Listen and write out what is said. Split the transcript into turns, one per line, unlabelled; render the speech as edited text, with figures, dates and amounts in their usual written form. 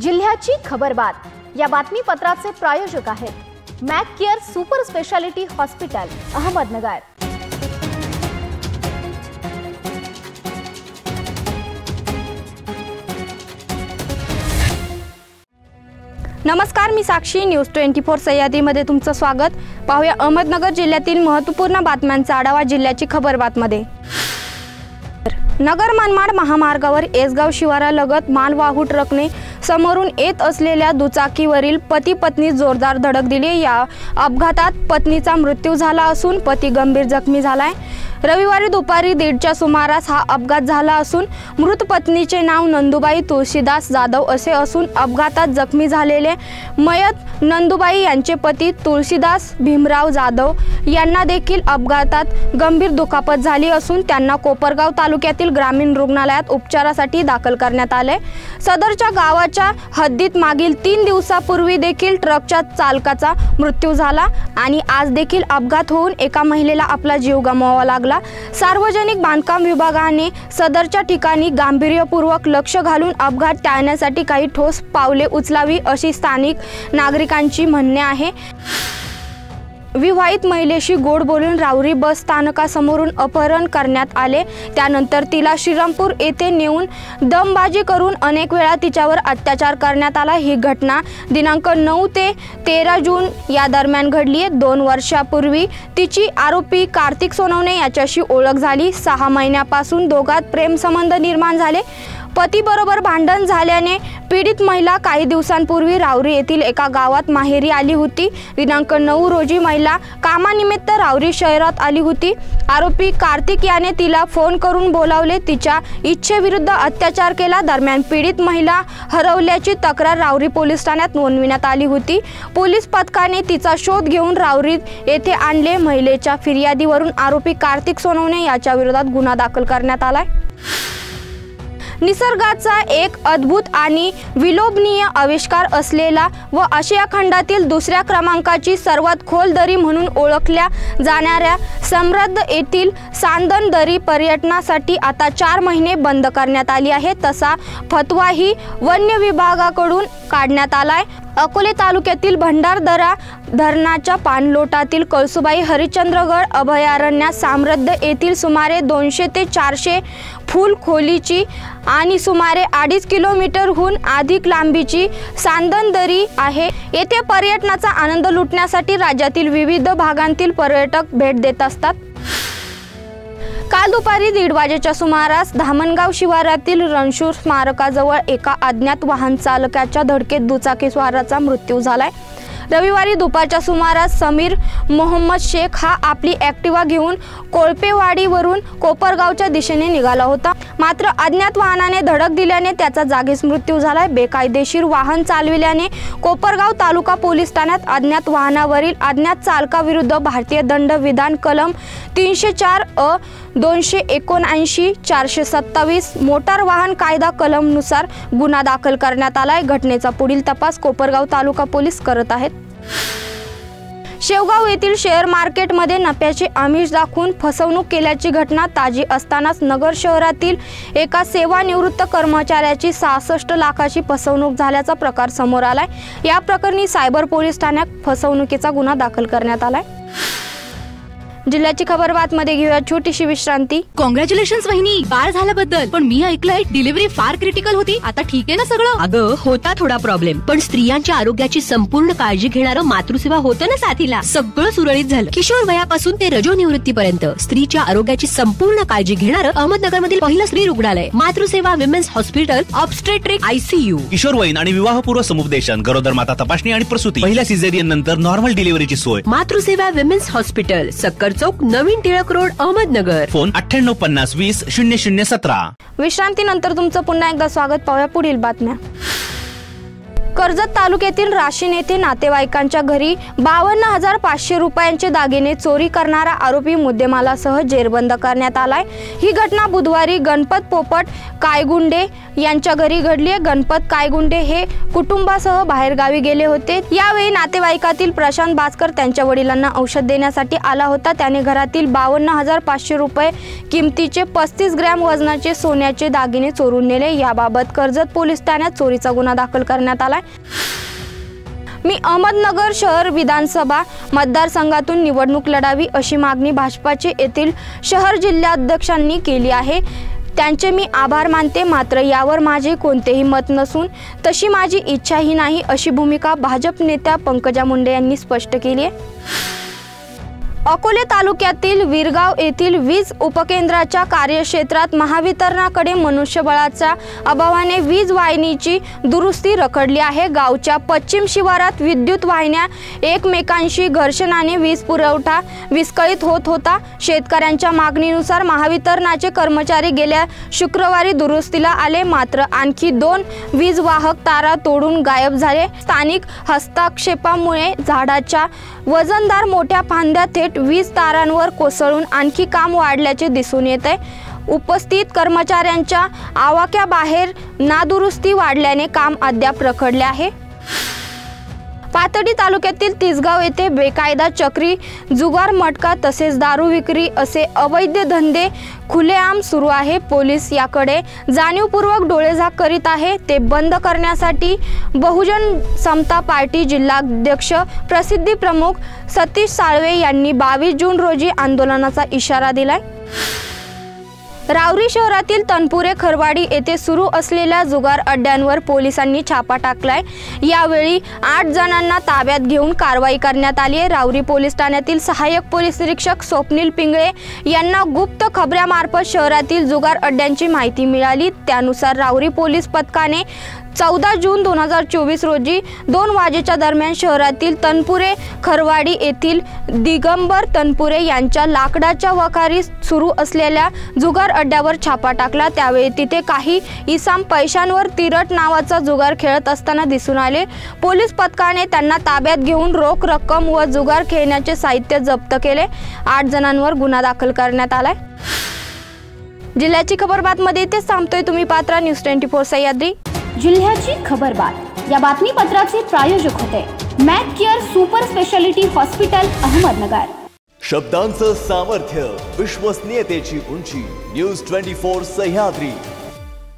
जिल्ह्याची खबरबात या बातमीपत्राचे प्रायोजक आहेत Mac Care super speciality hospital Ahmednagar.
नमस्कार, मी साक्षी। न्यूज 24 सह्याद्रीमध्ये तुमचं स्वागत। पाहूया अहमदनगर जिल्ह्यातील महत्त्वपूर्ण बातम्यांचा आढावा जिल्ह्याची खबरबातमध्ये। नगर मनमाड महामार्गावर येसगाव शिवारालगत मालवाहू ट्रकने समोरून येत असलेल्या दुचाकीवरील पती पत्नी जोरदार धडक दिली। या अपघातात पत्नीचा मृत्यू झाला असून पती गंभीर जखमी झालाय। रविवारी दुपारी 1:30च्या सुमारास हा अपघात झाला असून मृत पत्नीचे नाव नंदुबाई तुळशीदास जाधव असे असून अपघातात जखमी झालेले मयत नंदुबाई यांचे पती तुळशीदास भीमराव जाधव यांना देखील अपघातात गंभीर दुखापत झाली असून त्यांना कोपरगाव तालुक्यातील ग्रामीण रुग्णालयात उपचारासाठी दाखल करण्यात आले। सदरच्या गावाच्या हद्दीत मागील 3 दिवसापूर्वी देखील ट्रकच्या चालकाचा मृत्यू झाला आणि आज देखील अपघात होऊन एका महिलेला आपला जीव गमवावा लागला। सार्वजनिक बांधकाम विभागाने सदरच्या ठिकाणी गांभीर्यपूर्वक लक्ष घालून अपघात टाळण्यासाठी काही ठोस पावले उचलावी अशी स्थानिक नागरिकांची म्हणणे आहे। विवाहित महिलेशी गोड बोलून राहुरी बस स्थानकासमोरून अपहरण करण्यात आले। त्यानंतर तिला श्रीरामपूर येथे नेऊन दमबाजी करून अनेक वेळा तिच्यावर अत्याचार करण्यात आला। ही घटना दिनांक 9 ते 13 जून या दरम्यान घडली। 2 वर्षापूर्वी तिची आरोपी कार्तिक सोनवणे याच्याशी ओळख झाली। 6 महिन्यापासून दोघात प्रेमसंबंध निर्माण झाले। पतीबरोबर भांडण झाल्याने पीडित महिला काही दिवसांपूर्वी राहुरी येथील एका गावात माहेरी आली होती। दिनांक 9 रोजी महिला कामानिमित्त राहुरी शहरात आली होती। आरोपी कार्तिक याने तिला फोन करून बोलावले, तिच्या इच्छेविरुद्ध अत्याचार केला। दरम्यान पीडित महिला हरवल्याची तक्रार राहुरी पोलीस ठाण्यात नोंदविण्यात आली होती। पोलीस पथकाने तिचा शोध घेऊन राहुरी येथे आणले। महिलेच्या फिर्यादीवरून आरोपी कार्तिक सोनवणे याच्या विरोधात गुन्हा दाखल करण्यात आलाय। निसर्गाचा एक अद्भुत आणि विलोभनीय आविष्कार असलेला व आशिया खंडातील दुसऱ्या क्रमांकाची सर्वात खोल दरी म्हणून ओळखल्या जाणाऱ्या समृद्ध येथील सांदन दरी पर्यटनासाठी आता 4 महिने बंद करण्यात आली आहे। तसा फतवाही वन्य विभागाकडून काढण्यात आलाय। अकोले तालुक्यातील भंडारदरा धरणाच्या पाणलोटातील कळसुबाई हरिश्चंद्रगड अभयारण्यात समृद्ध येथील सुमारे 200 ते 400 फूल खोलीची आणि सुमारे 2.5 किलोमीटरहून अधिक लांबीची सांदन दरी आहे। येथे पर्यटनाचा आनंद लुटण्यासाठी राज्यातील विविध भागांतील पर्यटक भेट देत असतात। काल दुपारी 1:30 वाजेच्या सुमारास धामणगाव शिवारातील रणशूर स्मारकाजवळ एका अज्ञात वाहन चालकाच्या धडकेत दुचाकीस्वाराचा मृत्यू झालाय। रविवारी दुपारच्या सुमारास समीर मोहम्मद शेख हा आपली ॲक्टिवा घेऊन कोळपेवाडीवरून कोपरगावच्या दिशेने निघाला होता। मात्र अज्ञात वाहनाने धडक दिल्याने त्याचा जागीच मृत्यू झालाय। बेकायदेशीर वाहन चालविल्याने कोपरगाव तालुका पोलीस ठाण्यात अज्ञात वाहनावरील अज्ञात चालकाविरुद्ध भारतीय दंड विधान कलम 304 अ 279 427 मोटार वाहन कायदा कलम नुसार गुन्हा दाखल करण्यात आलाय। घटनेचा पुढील तपास कोपरगाव तालुका पोलीस करत आहेत। शेवगाव येथील शेअर मार्केटमध्ये नफ्याचे आमिष दाखवून फसवणूक केल्याची घटना ताजी असतानाच नगर शहरातील एका सेवानिवृत्त कर्मचाऱ्याची 66 लाखाची फसवणूक झाल्याचा प्रकार समोर आलाय। या प्रकरणी सायबर पोलीस ठाण्यात फसवणुकीचा गुन्हा दाखल करण्यात आलाय। जिल्ह्याची खबरबातमध्ये घेऊया छोटीशी विश्रांती।
कॉंग्रॅच्युलेशन्स वहिनी, बाळ झाल्याबद्दल। पण मी ऐकलंय डिलिव्हरी फार क्रिटिकल होती। आता ठीक आहे ना सगळं?
अगं होता थोडा प्रॉब्लेम, पण स्त्रियांच्या आरोग्याची संपूर्ण काळजी घेणारं मातृसेवा होतं ना साथीला। सगळं सुरळीत झालं। किशोर वयापासून ते रजोनिवृत्तीपर्यंत स्त्रीच्या आरोग्याची संपूर्ण काळजी घेणारं अहमदनगर मधील पहिलं स्त्री रुग्णालय Matruseva women's hospital obstetric ICU।
किशोरवयीन आणि विवाहपूर्व समुपदेशन, गरोदर माता तपासणी आणि प्रसूती, पहिल्या सिझेरियन नंतर नॉर्मल डिलिव्हरीची सोय।
मातृसेवा विमेन्स हॉस्पिटल, सक्कर चौक, नवीन टिळक रोड, अहमदनगर।
फोन 9850 20 0017।
विश्रांतीनंतर तुमचं पुन्हा एकदा स्वागत। पाहूया पुढील बातम्या। कर्जत तालुक्यातील राशीन येथे नातेवाईकांच्या घरी 52,500 रुपयांचे दागिने चोरी करणारा आरोपी मुद्देमालासह जेरबंद करण्यात आलाय। ही घटना बुधवारी गणपत पोपट कायगुंडे यांच्या घरी घडली आहे। गणपत कायगुंडे हे कुटुंबासह बाहेरगावी गेले होते। यावेळी नातेवाईकातील प्रशांत बाचकर त्यांच्या वडिलांना औषध देण्यासाठी आला होता। त्याने घरातील 52,500 रुपये किमतीचे 35 ग्रॅम वजनाचे सोन्याचे दागिने चोरून नेले। याबाबत कर्जत पोलीस ठाण्यात चोरीचा गुन्हा दाखल करण्यात आला। मी अहमदनगर शहर विधानसभा मतदारसंघातून निवडणूक लढावी अशी मागणी भाजपाचे येथील शहर जिल्हाध्यक्षांनी केली आहे। त्यांचे मी आभार मानते, मात्र यावर माझे कोणतेही मत नसून तशी माझी इच्छाही नाही अशी भूमिका भाजप नेत्या पंकजा मुंडे यांनी स्पष्ट केली आहे। अकोले तालुक्यातील विरगाव येथील वीज उपकेंद्राच्या कार्यक्षेत्रात महावितरणाकडे मनुष्यबळाच्या अभावाने वीज वाहिनीची दुरुस्ती रखडली आहे। गावच्या पश्चिम शिवारात विद्युत वाहिन्या एकमेकांशी घर्षणाने वीज पुरवठा विस्कळीत होत होता। शेतकऱ्यांच्या मागणीनुसार महावितरणाचे कर्मचारी गेल्या शुक्रवारी दुरुस्तीला आले, मात्र आणखी 2 वीज वाहक तारा तोडून गायब झाले। स्थानिक हस्तक्षेपामुळे झाडाच्या वजनदार मोठ्या फांद्या थेट वीज तारांवर कोसळून आणखी काम वाढल्याचे दिसून येत आहे। उपस्थित कर्मचाऱ्यांच्या आवाक्याबाहेर नादुरुस्ती वाढल्याने काम अद्याप रखडले आहे। पाथर्डी तालुक्यातील तिसगाव येथे बेकायदा चक्री, जुगार, मटका तसेच दारू विक्री असे अवैध धंदे खुलेआम सुरू आहे। पोलीस याकडे जाणीवपूर्वक डोळेझाक करीत आहे। ते बंद करण्यासाठी बहुजन समता पार्टी जिल्हाध्यक्ष प्रसिद्धी प्रमुख सतीश साळवे यांनी 22 जून रोजी आंदोलनाचा इशारा दिलाय। रावरी शहरातील तनपुरे खरवाडी येथे सुरू असलेल्या जुगार अड्ड्यांवर पोलिसांनी छापा टाकलाय। यावेळी 8 जणांना ताब्यात घेऊन कारवाई करण्यात आली आहे। रावरी पोलीस ठाण्यातील सहाय्यक पोलीस निरीक्षक स्वप्नील पिंगळे यांना गुप्त खबऱ्यामार्फत शहरातील जुगार अड्ड्यांची माहिती मिळाली। त्यानुसार रावरी पोलीस पथकाने 14 जून 2024 रोजी 2 वाजेच्या दरम्यान शहरातील तनपुरे खरवाडी येथील दिगंबर तनपुरे यांच्या लाकडाच्या वखारी सुरू असलेल्या जुगार अड्ड्यावर छापा टाकला। त्यावेळी तिथे काही इसाम पैशांवर तिरट नावाचा जुगार खेळत असताना दिसून आले। पोलीस पथकाने त्यांना ताब्यात घेऊन रोख रक्कम व जुगार खेळण्याचे साहित्य जप्त केले। 8 जणांवर गुन्हा दाखल करण्यात आलाय। जिल्ह्याची खबर बातमध्ये इथेच थांबतोय। तुम्ही पात्रा न्यूज 24 सह्याद्री।
जिल्ह्याची खबर बात या बातमीपत्राचे प्रायोजक होते Mac Care super speciality hospital Ahmednagar.
शब्दांचं सामर्थ्य, विश्वसनीयतेची उंची, न्यूज 24 सह्याद्री।